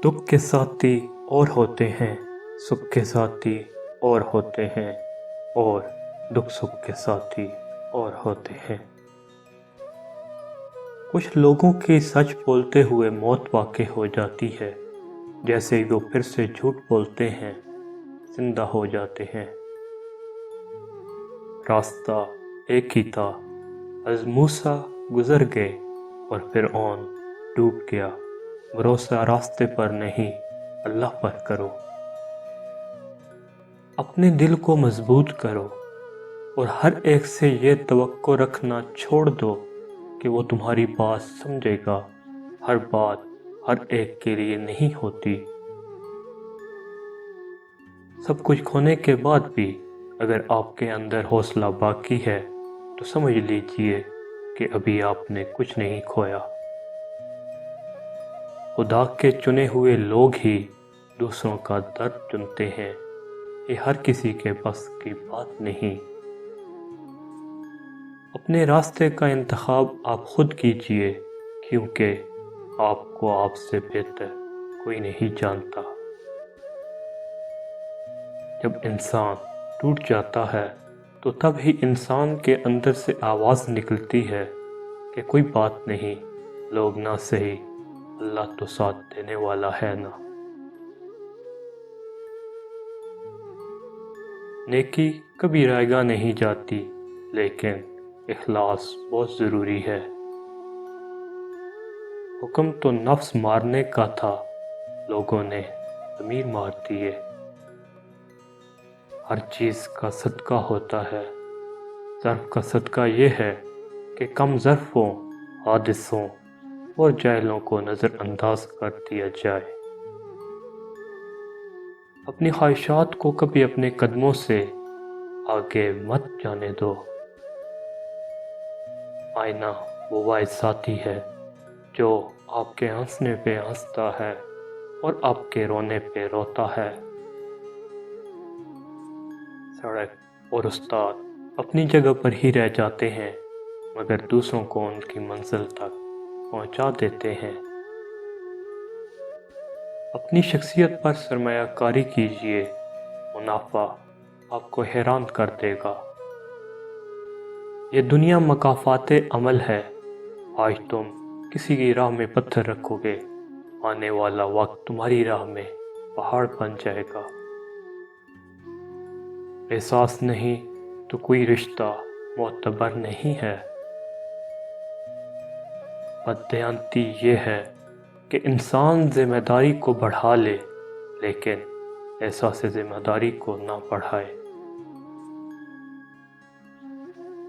दुख के साथी और होते हैं, सुख के साथी और होते हैं, और दुख सुख के साथी और होते हैं। कुछ लोगों की सच बोलते हुए मौत वाक़ई हो जाती है, जैसे ही वो फिर से झूठ बोलते हैं जिंदा हो जाते हैं। रास्ता एक ही था, हज़रत मूसा गुज़र गए और फिरऔन डूब गया। भरोसा रास्ते पर नहीं, अल्लाह पर करो। अपने दिल को मजबूत करो और हर एक से ये तवक्को रखना छोड़ दो कि वो तुम्हारी बात समझेगा। हर बात हर एक के लिए नहीं होती। सब कुछ खोने के बाद भी अगर आपके अंदर हौसला बाकी है तो समझ लीजिए कि अभी आपने कुछ नहीं खोया। खुदा के चुने हुए लोग ही दूसरों का दर्द चुनते हैं, ये हर किसी के बस की बात नहीं। अपने रास्ते का इंतखाब आप खुद कीजिए, क्योंकि आपको आपसे बेहतर कोई नहीं जानता। जब इंसान टूट जाता है तो तब ही इंसान के अंदर से आवाज़ निकलती है कि कोई बात नहीं, लोग ना सही, अल्लाह तो साथ देने वाला है ना। नेकी कभी रायगा नहीं जाती, लेकिन इखलास बहुत ज़रूरी है। हुक्म तो नफ्स मारने का था, लोगों ने ज़मीर मार दिए। हर चीज़ का सदका होता है, ज़र्फ़ का सदका ये है कि कम ज़र्फ़ों, हादिसों और जाहिलों को नज़रअंदाज कर दिया जाए। अपनी ख्वाहिशात को कभी अपने कदमों से आगे मत जाने दो। आईना वो वाहिद साथी है जो आपके हंसने पे हंसता है और आपके रोने पे रोता है। सड़क और उस्ताद अपनी जगह पर ही रह जाते हैं, मगर दूसरों को उनकी मंजिल तक पहुंचा देते हैं। अपनी शख्सियत पर सरमायाकारी कीजिए, मुनाफा आपको हैरान कर देगा। ये दुनिया मकाफाते अमल है, आज तुम किसी की राह में पत्थर रखोगे, आने वाला वक्त तुम्हारी राह में पहाड़ बन जाएगा। एहसास नहीं तो कोई रिश्ता मोतबर नहीं है। बददियांती ये है कि इंसान जिम्मेदारी को बढ़ा ले, लेकिन एहसास जिम्मेदारी को ना बढ़ाए।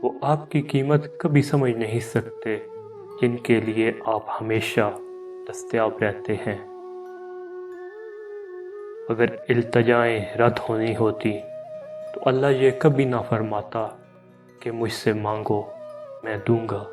वो आपकी कीमत कभी समझ नहीं सकते जिनके लिए आप हमेशा दस्तयाब रहते हैं। अगर इल्तजाएं रद्द होनी होती तो अल्लाह ये कभी ना फरमाता कि मुझसे मांगो मैं दूंगा।